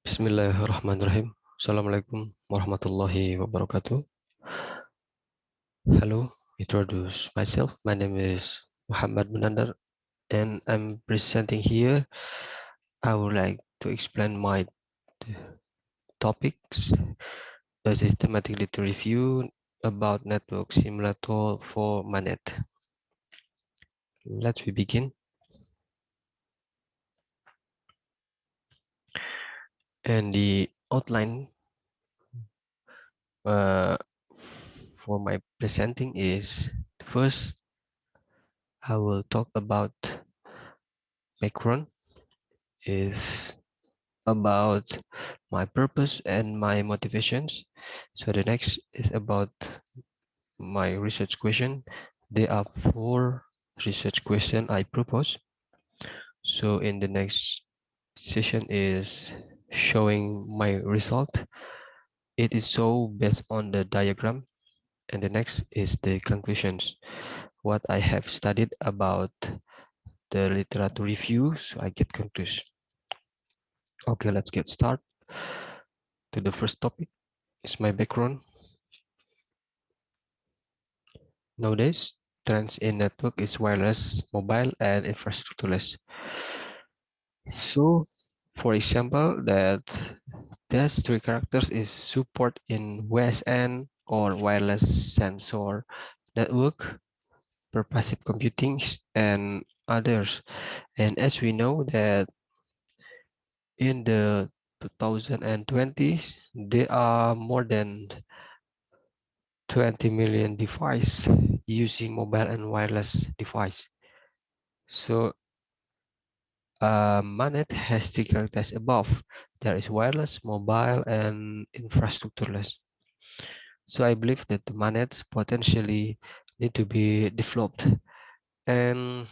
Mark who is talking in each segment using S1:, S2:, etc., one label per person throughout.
S1: Bismillahirrahmanirrahim. Assalamualaikum warahmatullahi wabarakatuh. Hello, introduce myself. My name is MuhammadMunandar and I'm presenting here. I would like to explain my topics, a systematic literature review about network simulator for MANET. Let's begin. And the outline uh, for my presenting is first, I will talk about background is about my purpose and my motivations. So the next is about my research question. There are 4 research questions I propose. So in the next session is showing my result. It is so based on the diagram. And the next is the conclusions. What I have studied about the literature review, so I get conclusion. Okay, let's get started. To the first topic is my background. Nowadays, trends in network is wireless, mobile, and infrastructureless. So, for example, that there's 3 characters is support in WSN or wireless sensor network, pervasive computing, and others. And as we know that in the 2020s, there are more than 20 million devices using mobile and wireless device. So MANET has 3 characters above. There is wireless, mobile, and infrastructureless. So I believe that the MANETs potentially need to be developed. And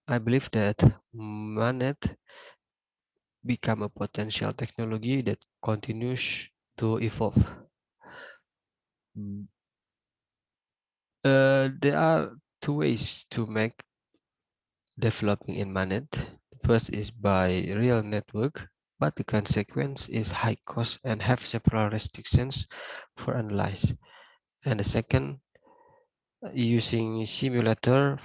S1: I believe that MANET become a potential technology that continues to evolve. There are 2 ways to make developing in MANET. The first is by real network, but the consequence is high cost and have several restrictions for analyze. And the second, using simulator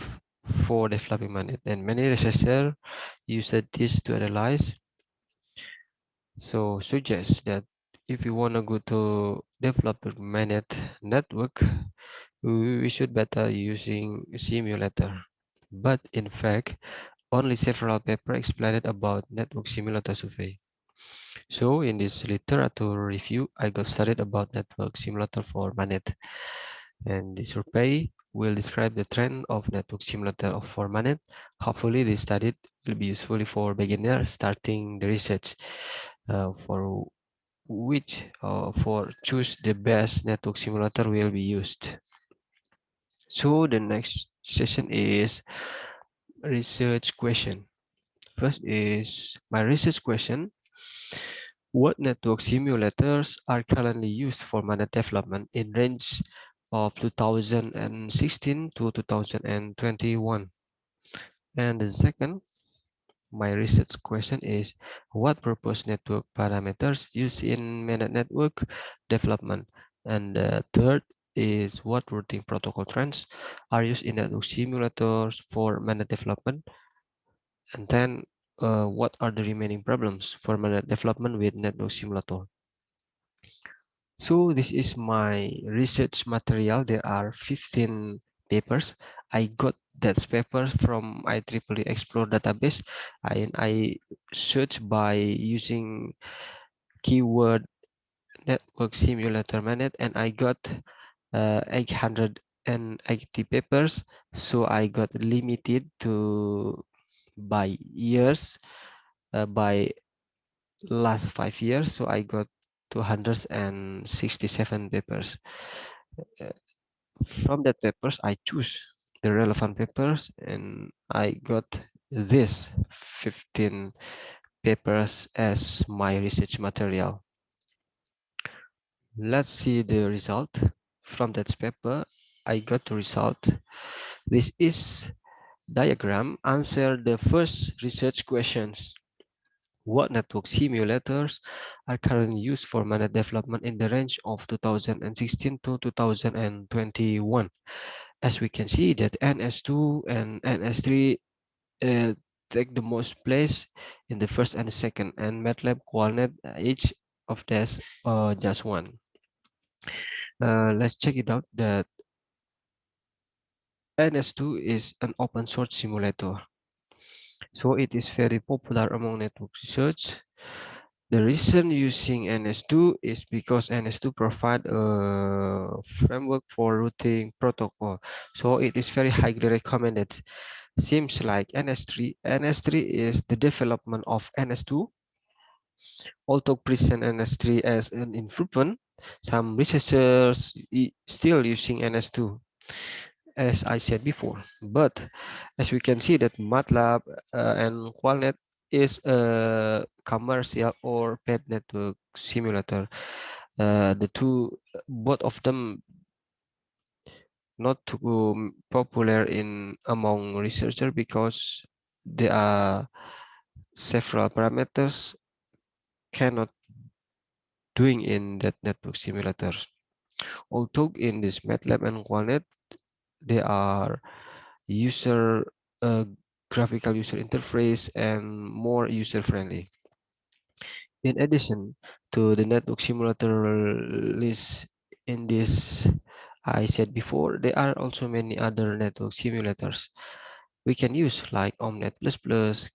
S1: for developing MANET. And many researchers use this to analyze. So suggest that if you want to go to develop a MANET network, we should better using simulator. But in fact, only several papers explained about network simulator survey. So in this literature review, I got started about network simulator for MANET. And the survey will describe the trend of network simulator for MANET. Hopefully this study will be useful for beginners starting the research for which for choose the best network simulator will be used. So the next session is research question. First is my research question. What network simulators are currently used for MANET development in range of 2016 to 2021? And the second, my research question is, what proposed network parameters used in MANET network development? And the third is, what routing protocol trends are used in network simulators for MANET development? And then what are the remaining problems for MANET development with network simulator? So this is my research material. There are 15 papers. I got that paper from IEEE Explore database. I search by using keyword network simulator MANET, and I got 880 papers. So I got limited to by years, by last 5 years. So I got 267 papers. From that papers, I choose the relevant papers, and I got this 15 papers as my research material. Let's see the result. From that paper, I got the result. This is diagram answer the first research questions. What network simulators are currently used for MANET development in the range of 2016 to 2021? As we can see that NS2 and NS3 take the most place in the first and the second, and MATLAB, Qualnet, each of this just one. Let's check it out. That NS2 is an open source simulator, so it is very popular among network research. The reason using NS2 is because NS2 provide a framework for routing protocol, so it is very highly recommended. Seems like NS3 is the development of NS2. Although present NS3 as an improvement, some researchers still using NS2, as I said before. But as we can see that MATLAB and Qualnet is a commercial or paid network simulator. The two, both of them not too popular in among researchers because there are several parameters cannot doing in that network simulators. Although in this MATLAB and Qualnet, they are user uh, graphical user interface and more user friendly. In addition to the network simulator list in this, I said before, there are also many other network simulators we can use like Omnet++,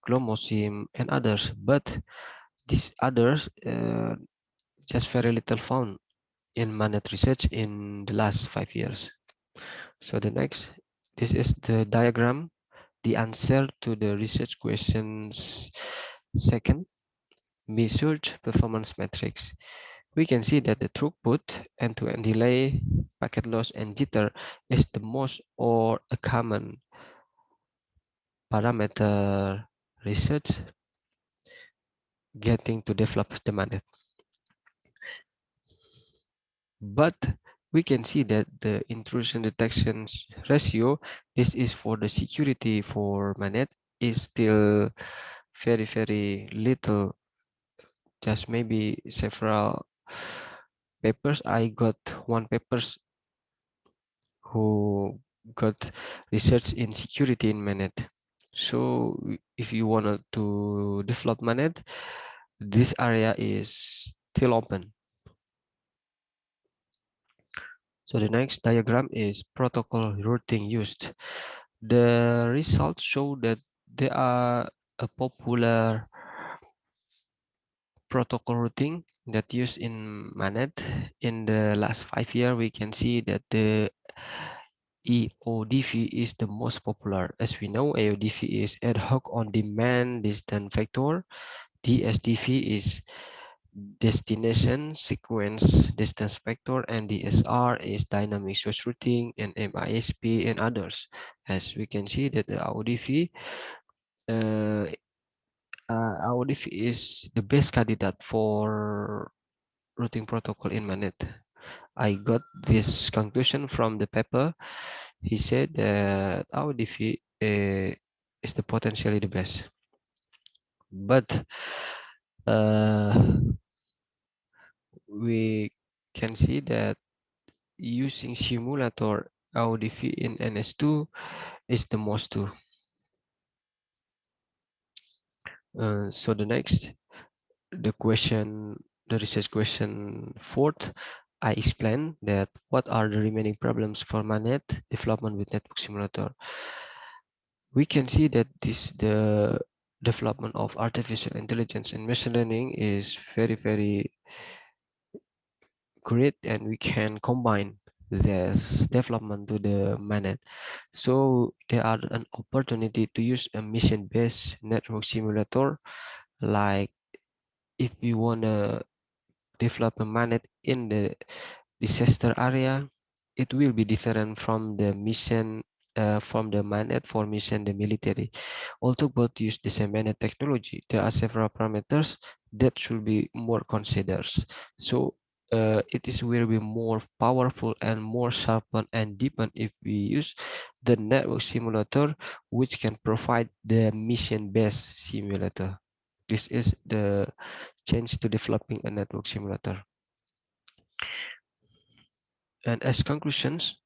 S1: Glomosim, and others. But these others just very little found in MANET research in the last 5 years. So the next, this is the diagram, the answer to the research questions. Second, measured performance metrics. We can see that the throughput, end-to-end delay, packet loss, and jitter is the most or a common parameter research getting to develop the MANET. But we can see that the intrusion detection ratio, this is for the security for MANET, is still very little, just maybe several papers. I got one papers who got research in security in MANET. So if you wanted to develop MANET, this area is still open. So the next diagram is protocol routing used. The results show that there are a popular protocol routing that used in MANET. In the last 5 years, we can see that the EODV is the most popular. As we know, EODV is ad hoc on demand distance vector. DSDV is destination sequence distance vector, and DSR is dynamic source routing, and MISP and others. As we can see that the AODV AODV is the best candidate for routing protocol in MANET. I got this conclusion from the paper. He said that AODV is the potentially the best, but uh, we can see that using simulator AODV in NS2 is the most too. So the next, the research question fourth, I explained that what are the remaining problems for MANET development with network simulator. We can see that the development of artificial intelligence and machine learning is very great, and we can combine this development to the MANET. So there are an opportunity to use a mission-based network simulator, like if you want to develop a MANET in the disaster area, it will be different from the mission from the MANET for mission the military. Although both use the same MANET technology, there are several parameters that should be more considered. So it is will be more powerful and more sharpened and deepened if we use the network simulator, which can provide the mission-based simulator. This is the change to developing a network simulator. And as conclusions,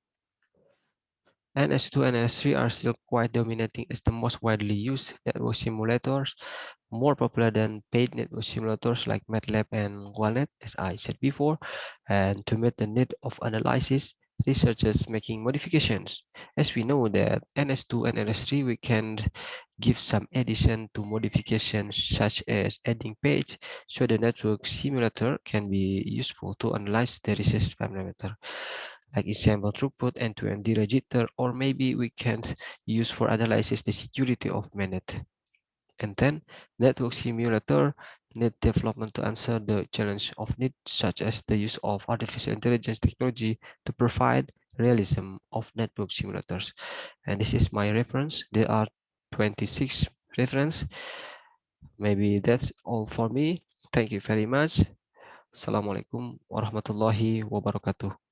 S1: NS2 and NS3 are still quite dominating as the most widely used network simulators, more popular than paid network simulators like MATLAB and MANET, as I said before. And to meet the need of analysis, researchers making modifications. As we know that NS2 and NS3, we can give some addition to modifications such as adding page, so the network simulator can be useful to analyze the research parameter like ensemble throughput, end-to-end jitter, or maybe we can use for analysis the security of MANET. And then network simulator need development to answer the challenge of needs such as the use of artificial intelligence technology to provide realism of network simulators. And this is my reference. There are 26 reference. Maybe that's all for me. Thank you very much. Assalamualaikum warahmatullahi wabarakatuh.